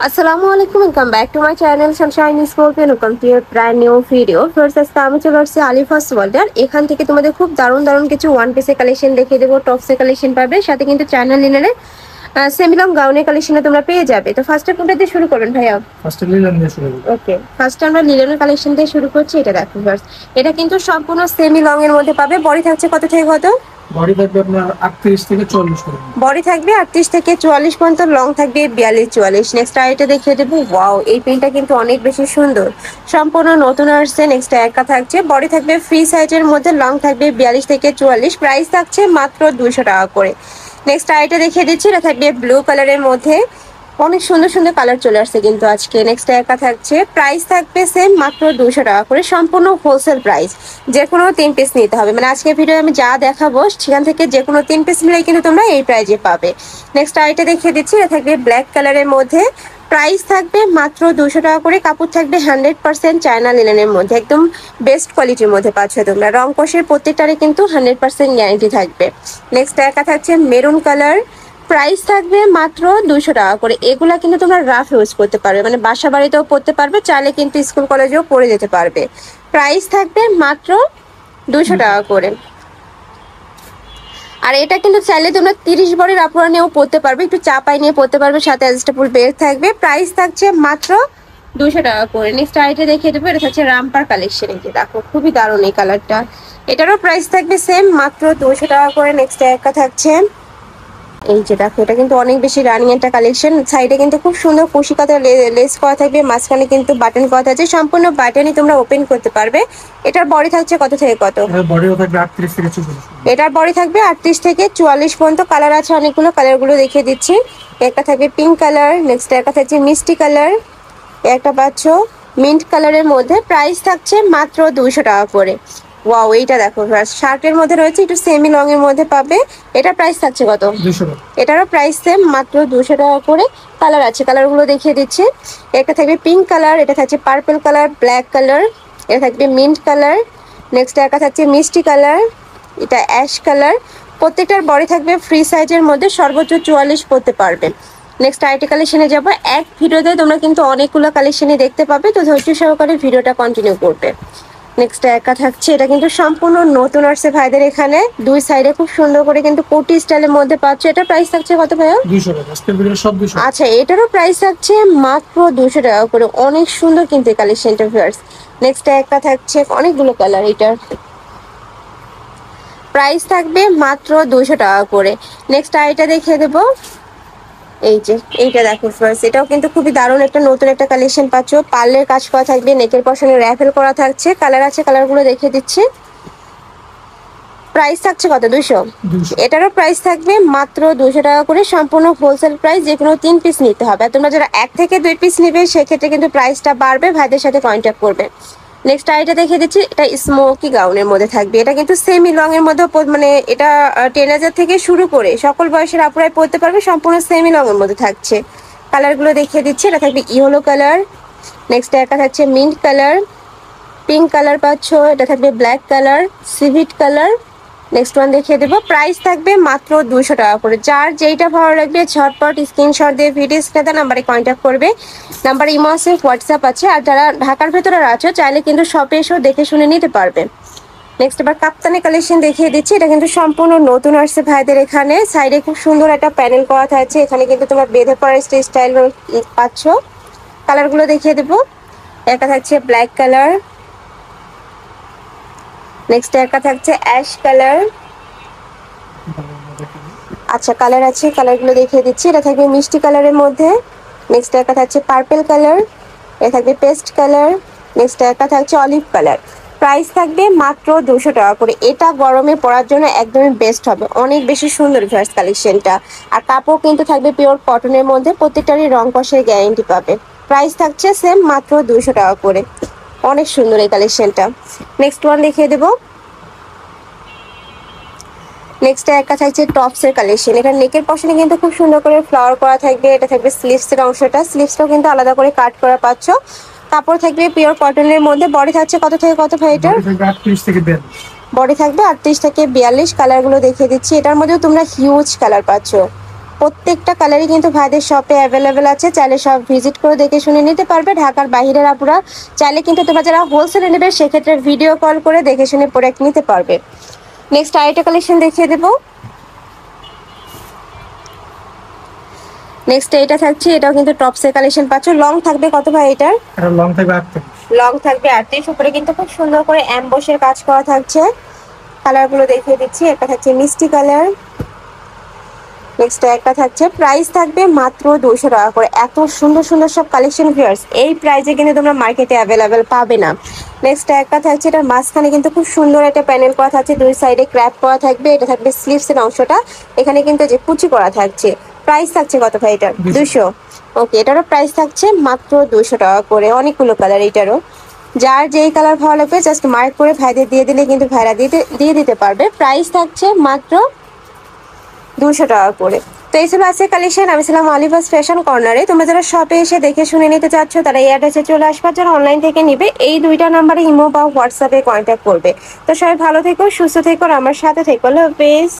আসসালামু আলাইকুম, welcome back to my channel Sunshine scorpion. Welcome to year brand new video. First আজকে আমি চলে আসছি আলিফাস ওয়ার্ল্ড। আর এখান থেকে তোমাদের খুব দারুণ দারুণ কিছু ওয়ান পিসের কালেকশন দেখিয়ে দেবো, টপসের কালেকশন পাবে, সাথে কিন্তু চ্যানেল লিনারে সেমিলং গাউনের কালেকশনে তোমরা পেয়ে যাবে। তো ফার্স্টে কোনটা দিয়ে শুরু করবেন ভাইয়া? ফার্স্টে লিলেন দিয়ে শুরু করব। ওকে, ফার্স্টে আমরা লিলেনের কালেকশন দিয়ে শুরু করছি। এটা দেখো ফার্স্ট, এটা কিন্তু সম্পূর্ণ সেমি লং এর মধ্যে পাবে। বডি থাকছে কত থেকে কত? বডি থাকবে আপনার 38 থেকে 40 পর্যন্ত। বডি থাকবে 38 থেকে 44 পর্যন্ত, লং থাকবে 42-44। নেক্সট আইটা দেখিয়ে দেবো। ওয়াও, এই পেনটা কিন্তু অনেক বেশি সুন্দর, সম্পূর্ণ নতুন আসছে। নেক্সট একা থাকছে, বডি থাকবে ফ্রি সাইজের মধ্যে, লং থাকবে 42 থেকে 44। প্রাইস থাকছে মাত্র 200 টাকা করে। নেক্সট আইটা দেখিয়ে দিচ্ছি, এটা থাকবে ব্লু কালারের মধ্যে। অনেক সুন্দর সুন্দর কালার চলে আসছে কিন্তু আজকে। নেক্সট একা থাকছে, প্রাইস থাকবে সেম মাত্র 200 টাকা করে, সম্পূর্ণ হোলসেল প্রাইস। যে কোনো 3 পিস নিতে হবে, মানে আজকে ভিডিও আমি যা দেখাবো সেখান থেকে যে কোনো 3 পিস নিলেই কিন্তু তোমরা এই প্রাইজে পাবে। নেক্সট আইটা দেখিয়ে দিচ্ছি, এটা থাকবে ব্ল্যাক কালারের মধ্যে। প্রাইস থাকবে মাত্র 200 টাকা করে। কাপড় থাকবে 100% চায়না লিনেনের মধ্যে, একদম বেস্ট কোয়ালিটির মধ্যে পাচ্ছ তোমরা। রং কষের প্রত্যেকটারে কিন্তু 100% গ্যারান্টি থাকবে। নেক্সট একা থাকছে মেরুন কালার। প্রাইস থাকবে মাত্র 200 টাকা করে। এগুলা কিন্তু তোমরা রাফ ইউজ করতে পারবে, মানে বাসা বাড়িতেও পড়তে পারবে, চাইলে কিন্তু স্কুল কলেজেও পরে যেতে পারবে। প্রাইস থাকবে মাত্র 200 টাকা করে। আর এটা কিন্তু চাইলে তোমরা 30 বডির আপুরা নিয়েও পড়তে পারবে, একটু চাপাই নিয়ে পড়তে পারবে, সাথে অ্যাডজাস্টেবল বেল্ট থাকবে। প্রাইস থাকছে মাত্র 200 টাকা করে। নেক্সট আইটে দেখিয়ে দেবো, এটা থাকছে রামপার কালেকশন। এই যে দেখো, খুবই দারুণ এই কালারটা। এটারও প্রাইস থাকবে সেম মাত্র 200 টাকা করে। নেক্সট একটা থাকছে, এই যে দেখো, এটা কিন্তু অনেক বেশি রানিং একটা কালেকশন। সাইডে কিন্তু খুব সুন্দর কুশি কাটা লেস করা থাকবে, মাঝখানে কিন্তু বাটন করা আছে, সম্পূর্ণ বাটনই তোমরা ওপেন করতে পারবে। এটার বডি থাকছে কত থেকে কত? এর বডিও থাকবে 38 থেকে 44। এটার বডি থাকবে 38 থেকে 44 পর্যন্ত। কালার আছে অনেকগুলো, কালারগুলো দেখিয়ে দিচ্ছি। একটা থাকবে পিঙ্ক কালার, নেক্সট একটা থাকছে মিষ্টি কালার, একটা পাচ্ছ মিন্ট কালারের মধ্যে। প্রাইস থাকছে মাত্র 200 টাকা করে। ওয়াও, এইটা দেখো, শার্টের মধ্যে রয়েছে, একটু সেমি লং এর মধ্যে পাবে। এটা প্রাইস থাকছে কত? 200 টাকা। এটারও প্রাইস সেম মাত্র 200 টাকা করে। কালার আছে, কালারগুলো দেখিয়ে দিচ্ছি। একটা থাকবে পিঙ্ক কালার, এটা থাকছে পার্পল কালার, ব্ল্যাক কালার, এটা থাকবে মিন্ট কালার, নেক্সট একটা থাকছে মিষ্টি কালার, এটা অ্যাশ কালার। প্রত্যেকটার বডি থাকবে ফ্রি সাইজের মধ্যে, সর্বোচ্চ 44 পরতে পারবেন। নেক্সট আইটি কালেকশনে যাবো। এক ভিডিওতে তোমরা কিন্তু অনেকগুলো কালেকশনই দেখতে পাবে, তো ধৈর্য সহকারে ভিডিওটা কন্টিনিউ করবে। নেক্সট একা থাকছে, এটা কিন্তু সম্পূর্ণ নতুন আসছে ভাইদের এখানে। দুই সাইডে খুব সুন্দর করে কিন্তু কোটি স্টাইলের মধ্যে পাচ্ছ। এটা প্রাইস থাকছে কত ভাইয়া? 200 টাকা। আজকের ভিডিও সব 200। আচ্ছা, এটারও প্রাইস থাকছে মাত্র 200 টাকা করে। অনেক সুন্দর কিন্তু এই কালেকশনটা ভিউয়ার্স। নেক্সট একটা থাকছে, অনেকগুলো কালার, এটার প্রাইস থাকবে মাত্র 200 টাকা করে। নেক্সট আইটা দেখিয়ে দেবো, এই যে এইটা দেখো ফার্স্ট, এটাও কিন্তু খুবই দারুণ একটা নতুন একটা কালেকশন পাচ্ছ। পার্লের কাজ করা থাকবে, নেকের পশনে র্যাফেল করা থাকছে। কালার আছে, কালারগুলো দেখিয়ে দিচ্ছি। প্রাইস থাকছে কত? 200। এটারও প্রাইস থাকবে মাত্র 200 টাকা করে, সম্পূর্ণ হোলসেল প্রাইস। যে কোনো 3 পিস নিতে হবে। আর তোমরা যারা 1 থেকে 2 পিস নেবে সেক্ষেত্রে কিন্তু প্রাইসটা বাড়বে, ভাইদের সাথে কন্ট্যাক্ট করবে। নেক্সট আইটা দেখিয়ে দিচ্ছি, এটা স্মোকি গাউনের মধ্যে থাকবে। এটা কিন্তু সেমি লং এর মধ্যে, মানে এটা টিনেজার থেকে শুরু করে সকল বয়সের আপুরাই পরতে পারবে, সম্পূর্ণ সেমি লং এর মধ্যে থাকছে। কালারগুলো দেখিয়ে দিচ্ছি, এটা থাকবে ইয়েলো কালার, নেক্সট একটা থাকছে মিন্ট কালার, পিঙ্ক কালার পাচ্ছ, এটা থাকবে ব্ল্যাক কালার, সিভিট কালার। নেক্সট ওয়ান দেখিয়ে দেবো। প্রাইস থাকবে মাত্র 200 টাকা করে। যার যেইটা ভালো লাগবে ঝটপট স্ক্রিনশট দিয়ে ভিডিও স্ক্রিনে নাম্বারে কন্ট্যাক্ট করবে। নাম্বার ইমো আছে, হোয়াটসঅ্যাপ আছে। আর যারা ঢাকার ভেতরে আছো চাইলে কিন্তু শপে এসেও দেখে শুনে নিতে পারবে। নেক্সট এবার কাপ্তানি কালেকশন দেখিয়ে দিচ্ছি। এটা কিন্তু সম্পূর্ণ নতুন আসছে ভাইদের এখানে। সাইডে খুব সুন্দর একটা প্যানেল করা থাকছে, এখানে কিন্তু তোমরা বেঁধে পড়ার স্টাইল পাচ্ছ। কালারগুলো দেখিয়ে দেবো। একটা থাকছে ব্ল্যাক কালার, নেক্সট একটা থাকছে অ্যাশ কালার। আচ্ছা, কালার আছে, কালারগুলো দেখিয়ে দিচ্ছি। এটা থাকবে মিষ্টি কালারের মধ্যে, নেক্সট একটা থাকছে পার্পল কালার, এটা থাকবে পেস্ট কালার, নেক্সট একটা থাকছে অলিভ কালার। প্রাইস থাকবে মাত্র 200 টাকা করে। এটা গরমে পরার জন্য একদমই বেস্ট হবে, অনেক বেশি সুন্দর ফার্স্ট কালেকশনটা। আর কাপড় কিন্তু থাকবে পিওর কটনের মধ্যে, প্রত্যেকটারই রং কষের গ্যারেন্টি পাবে। প্রাইস থাকছে সেম মাত্র 200 টাকা করে। অনেক সুন্দর এই কালেকশনটা। নেক্সট ওয়ান দেখিয়ে দেবো। নেক্সট একটা থাকছে টপসের কালেকশন। এটা নেকের পশনে কিন্তু খুব সুন্দর করে ফ্লাওয়ার করা থাকবে। এটা থাকবে স্লিভসের অংশটা, স্লিভসটাও কিন্তু আলাদা করে কাট করা পাচ্ছ। কাপড় থাকবে পিওর কটনের মধ্যে। বডি থাকছে কত থেকে কত ভাই এটার? বডি থাকবে 38 থেকে 42। বডি থাকবে 38 থেকে 42। কালারগুলো দেখিয়ে দিচ্ছি। এটার মধ্যেও তোমরা হিউজ কালার পাচ্ছ। প্রত্যেকটা কালারই কিন্তু ভাইদের শপে অ্যাভেলেবেল আছে, চাইলে সব ভিজিট করে দেখে শুনে নিতে পারবে। ঢাকার বাইরের আপুরা চাইলে কিন্তু তোমরা যারা হোলসেলে নেবে সেক্ষেত্রে ভিডিও কল করে দেখে শুনে প্রোডাক্ট নিতে পারবে। নেক্সট আরেকটা কালেকশন দেখিয়ে দেবো। নেক্সট এটা থাকছে, এটাও কিন্তু টপসের কালেকশন পাচ্ছ। লং থাকবে কত ভাই এটার? এটা লং থাকবে 38। লং থাকবে 38, উপরে কিন্তু খুব সুন্দর করে অ্যাম্বসের কাজ করা থাকছে। কালারগুলো দেখিয়ে দিচ্ছি, একটা থাকছে মিষ্টি কালার, নেক্সট একটা থাকছে। প্রাইস থাকবে মাত্র 200 টাকা করে। এত সুন্দর সুন্দর সব কালেকশন ভিউয়ার্স এই প্রাইসে কিন্তু তোমরা মার্কেটে অ্যাভেলেবেল পাবে না। নেক্সট একটা থাকছে, এটার মাঝখানে কিন্তু খুব সুন্দর একটা প্যানেল করা থাকছে, দুই সাইডে ক্র্যাপ করা থাকবে। এটা থাকবে স্লিভসের অংশটা, এখানে কিন্তু যে কুচি করা থাকছে। প্রাইস থাকছে কত ভাই এটার? 200। ওকে, এটারও প্রাইস থাকছে মাত্র 200 টাকা করে। অনেকগুলো কালার এটারও, যার যেই কালার ভালো লাগবে জাস্ট মার্ক করে ভাইদের দিয়ে দিলে কিন্তু ভাইরা দিয়ে দিতে পারবে। প্রাইস থাকছে মাত্র 200 টাকা করে। তো এই ছিল আজকের কালেকশন। আমি ছিলাম অলিভাস ফ্যাশন কর্নারে। তোমরা যারা শপে এসে দেখে শুনে নিতে চাচ্ছ তারা এই অ্যাড্রেসে চলে আসবে, যারা অনলাইন থেকে নিবে এই দুইটা নাম্বারে ইমো বা হোয়াটসঅ্যাপে কন্ট্যাক্ট করবে। তো সবাই ভালো থেকো, সুস্থ থেকো, আমার সাথে থেকো। আল্লাহ হাফেজ।